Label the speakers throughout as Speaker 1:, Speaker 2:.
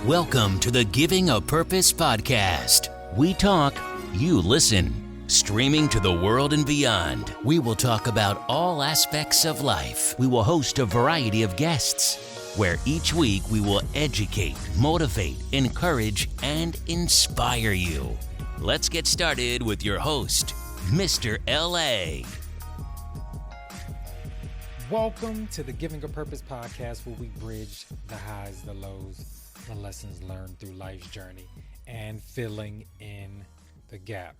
Speaker 1: Welcome to the Giving a Purpose podcast. We talk, you listen. Streaming to the world and beyond, we will talk about all aspects of life. We will host a variety of guests, where each week we will educate, motivate, encourage, and inspire you. Let's get started with your host, Mr. L.A.
Speaker 2: Welcome to the Giving a Purpose podcast, where we bridge the highs, the lows, the lessons learned through life's journey, and filling in the gap.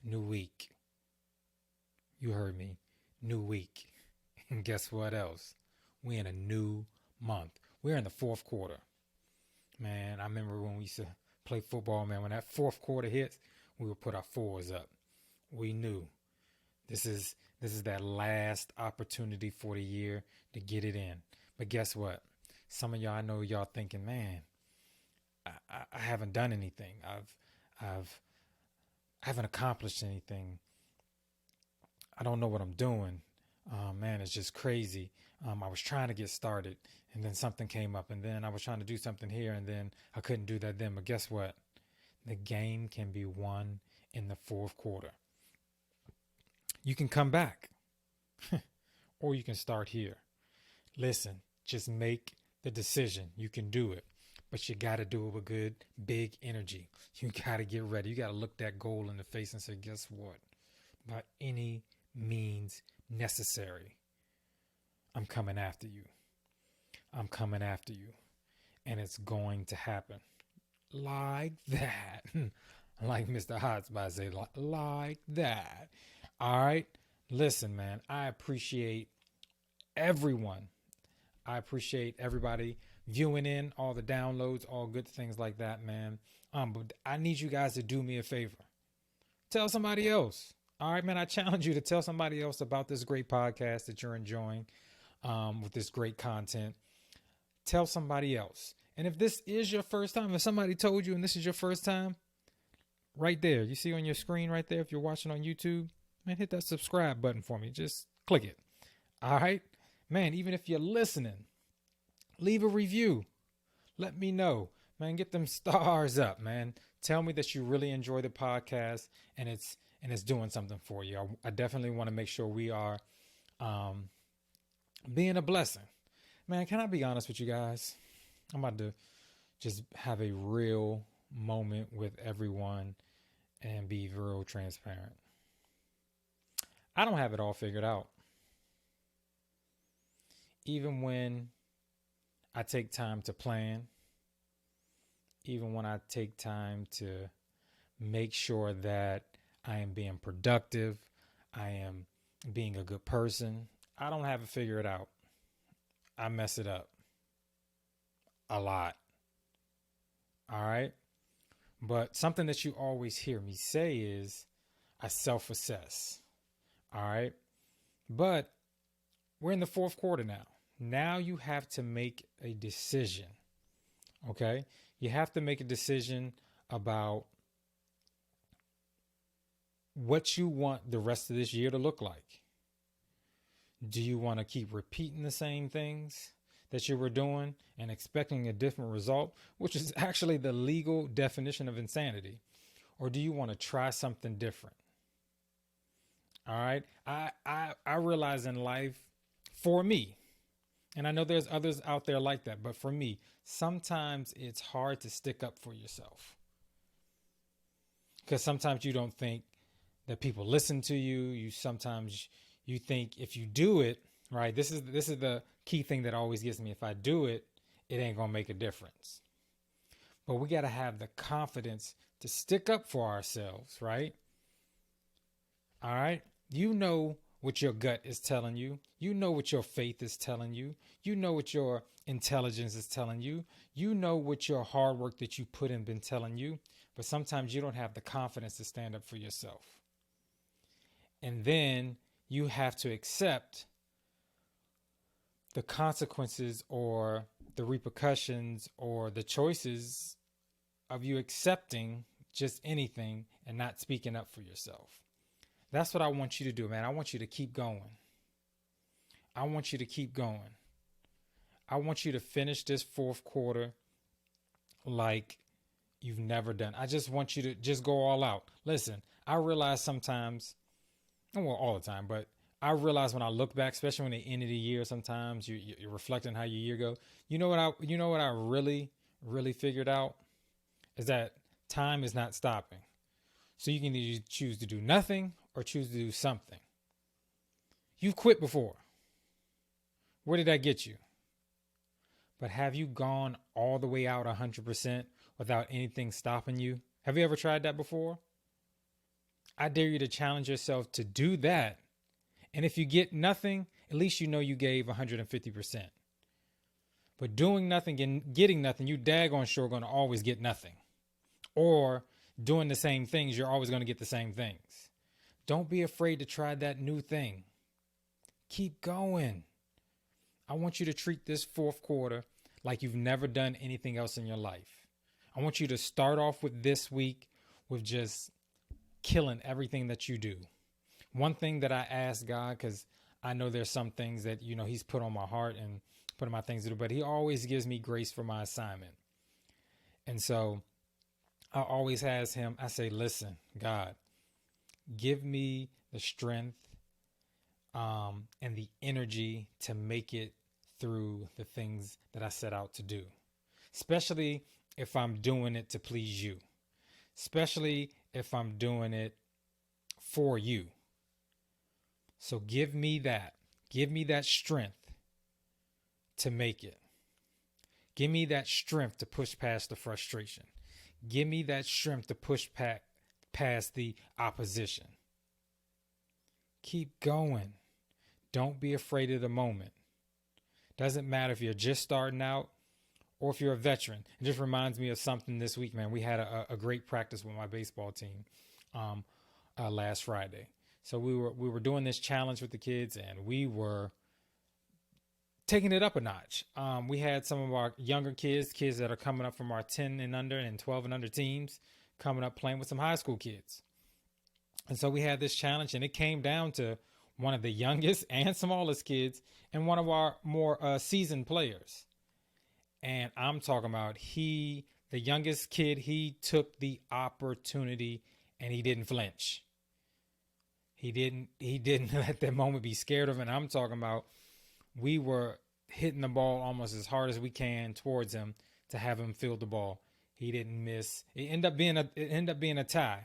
Speaker 2: New week. You heard me. New week. And guess what else? We're in a new month. We're in the fourth quarter. Man, I remember when we used to play football, man, when that fourth quarter hits, we would put our fours up. We knew this is that last opportunity for the year to get it in. But guess what? Some of y'all, I know y'all thinking, man, I haven't done anything. I haven't accomplished anything. I don't know what I'm doing. Man, it's just crazy. I was trying to get started, and then something came up, and then I was trying to do something here, and then I couldn't do that then. But guess what? The game can be won in the fourth quarter. You can come back, or you can start here. Listen, just make the decision. You can do it, but you got to do it with good, big energy. You got to get ready. You got to look that goal in the face and say, guess what? By any means necessary, I'm coming after you. I'm coming after you. And it's going to happen. Like that. Like Mr. Hotspot say, like that. All right. Listen, man, I appreciate everyone. I appreciate everybody viewing in, all the downloads, all good things like that, man. But I need you guys to do me a favor. Tell somebody else. All right, man, I challenge you to tell somebody else about this great podcast that you're enjoying with this great content. Tell somebody else. And if this is your first time, if somebody told you and this is your first time, right there, you see on your screen right there, if you're watching on YouTube, man, hit that subscribe button for me. Just click it. All right. Man, even if you're listening, leave a review. Let me know, man. Get them stars up, man. Tell me that you really enjoy the podcast and it's doing something for you. I definitely want to make sure we are being a blessing. Man, can I be honest with you guys? I'm about to just have a real moment with everyone and be real transparent. I don't have it all figured out. Even when I take time to plan, even when I take time to make sure that I am being productive, I am being a good person, I don't have it figured out. I mess it up a lot. All right. But something that you always hear me say is I self-assess. All right. But we're in the fourth quarter now. Now you have to make a decision. Okay. You have to make a decision about what you want the rest of this year to look like. Do you want to keep repeating the same things that you were doing and expecting a different result, which is actually the legal definition of insanity? Or do you want to try something different? All right. I realize in life, for me, and I know there's others out there like that, but for me, sometimes it's hard to stick up for yourself. Because sometimes you don't think that people listen to you. Sometimes you think if you do it, right, this is the key thing that always gets me. If I do it, it ain't going to make a difference. But we got to have the confidence to stick up for ourselves, right? All right. You know what your gut is telling you. You know what your faith is telling you. You know what your intelligence is telling you. You know what your hard work that you put in been telling you. But sometimes you don't have the confidence to stand up for yourself. And then you have to accept the consequences or the repercussions or the choices of you accepting just anything and not speaking up for yourself. That's what I want you to do, man. I want you to keep going. I want you to keep going. I want you to finish this fourth quarter like you've never done. I just want you to just go all out. Listen, I realize sometimes, well, all the time, but I realize when I look back, especially when the end of the year, sometimes you're reflecting how your year go. You know what I really figured out is that time is not stopping. So you can either choose to do nothing or choose to do something. You've quit before. Where did that get you? But have you gone all the way out 100% without anything stopping you? Have you ever tried that before? I dare you to challenge yourself to do that. And if you get nothing, at least you know you gave 150%. But doing nothing and getting nothing, you daggone sure going to always get nothing. Or doing the same things, you're always going to get the same things. Don't be afraid to try that new thing. Keep going. I want you to treat this fourth quarter like you've never done anything else in your life. I want you to start off with this week with just killing everything that you do. One thing that I ask God, because I know there's some things that, he's put on my heart and put in my things to do, but he always gives me grace for my assignment. And so I always ask him, I say, listen, God, give me the strength and the energy to make it through the things that I set out to do, especially if I'm doing it to please you, especially if I'm doing it for you. So give me that strength to make it. Give me that strength to push past the frustration. Give me that strength to push past the opposition. Keep going. Don't be afraid of the moment. Doesn't matter if you're just starting out or if you're a veteran. It just reminds me of something this week, man. We had a great practice with my baseball team last Friday. So we were doing this challenge with the kids, and we were taking it up a notch. We had some of our younger kids that are coming up from our 10 and under and 12 and under teams coming up playing with some high school kids. And so we had this challenge, and it came down to one of the youngest and smallest kids and one of our more seasoned players. And I'm talking about the youngest kid, he took the opportunity and he didn't flinch. He didn't let that moment be scared of him. And I'm talking about we were hitting the ball almost as hard as we can towards him to have him field the ball. He didn't miss. It ended up being a tie.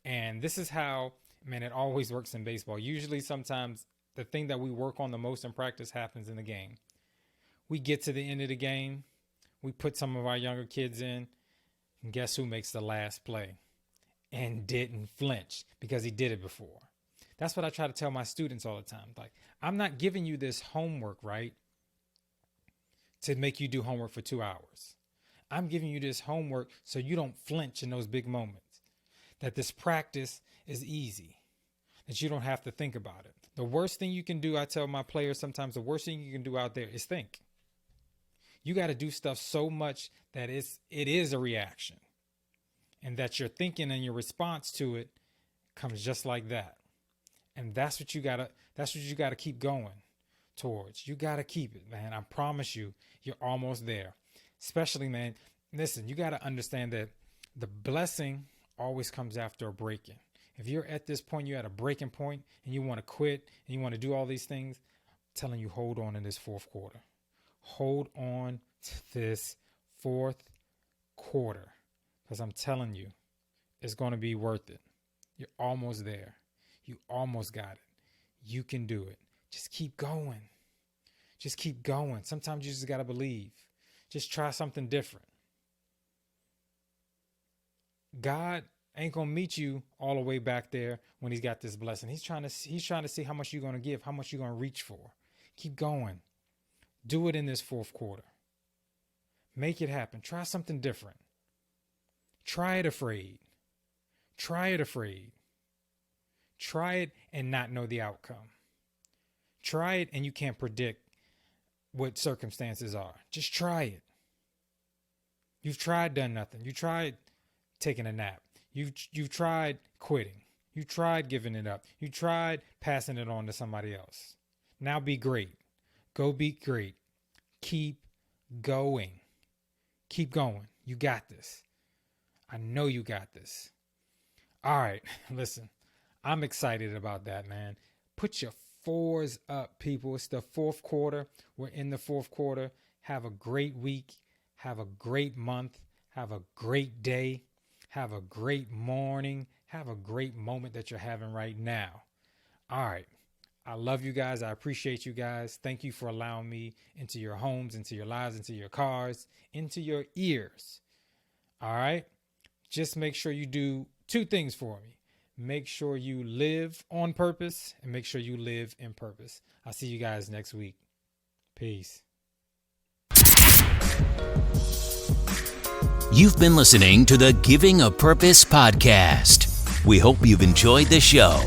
Speaker 2: And this is how, man, it always works in baseball. Usually sometimes the thing that we work on the most in practice happens in the game. We get to the end of the game. We put some of our younger kids in. And guess who makes the last play? And didn't flinch because he did it before. That's what I try to tell my students all the time. Like, I'm not giving you this homework, right, to make you do homework for 2 hours. I'm giving you this homework so you don't flinch in those big moments. That this practice is easy, that you don't have to think about it. The worst thing you can do, I tell my players sometimes, the worst thing you can do out there is think. You got to do stuff so much that it is a reaction, and that your thinking and your response to it comes just like that. And that's what you gotta keep going towards. You gotta keep it, man. I promise you, you're almost there. Especially, man, listen, you gotta understand that the blessing always comes after a breaking. If you're at this point, you're at a breaking point and you want to quit and you want to do all these things, I'm telling you, hold on in this fourth quarter. Hold on to this fourth quarter, because I'm telling you, it's going to be worth it. You're almost there. You almost got it. You can do it. Just keep going. Just keep going. Sometimes you just got to believe. Just try something different. God ain't going to meet you all the way back there when he's got this blessing. He's trying to see how much you're going to give, how much you're going to reach for. Keep going. Do it in this fourth quarter. Make it happen. Try something different. Try it afraid. Try it afraid. Try it and not know the outcome. Try it and you can't predict what circumstances are. Just try it. You've tried done nothing. You tried taking a nap. You've tried quitting. You tried giving it up. You tried passing it on to somebody else. Now be great. Go be great. Keep going. Keep going. You got this. I know you got this. All right, listen, I'm excited about that, man. Put your fours up, people. It's the fourth quarter. We're in the fourth quarter. Have a great week. Have a great month. Have a great day. Have a great morning. Have a great moment that you're having right now. All right. I love you guys. I appreciate you guys. Thank you for allowing me into your homes, into your lives, into your cars, into your ears. All right. Just make sure you do 2 things for me. Make sure you live on purpose and make sure you live in purpose. I'll see you guys next week. Peace.
Speaker 1: You've been listening to the Giving a Purpose podcast. We hope you've enjoyed the show.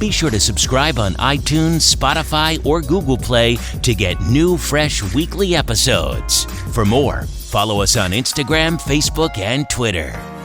Speaker 1: Be sure to subscribe on iTunes, Spotify, or Google Play to get new, fresh weekly episodes. For more, follow us on Instagram, Facebook, and Twitter.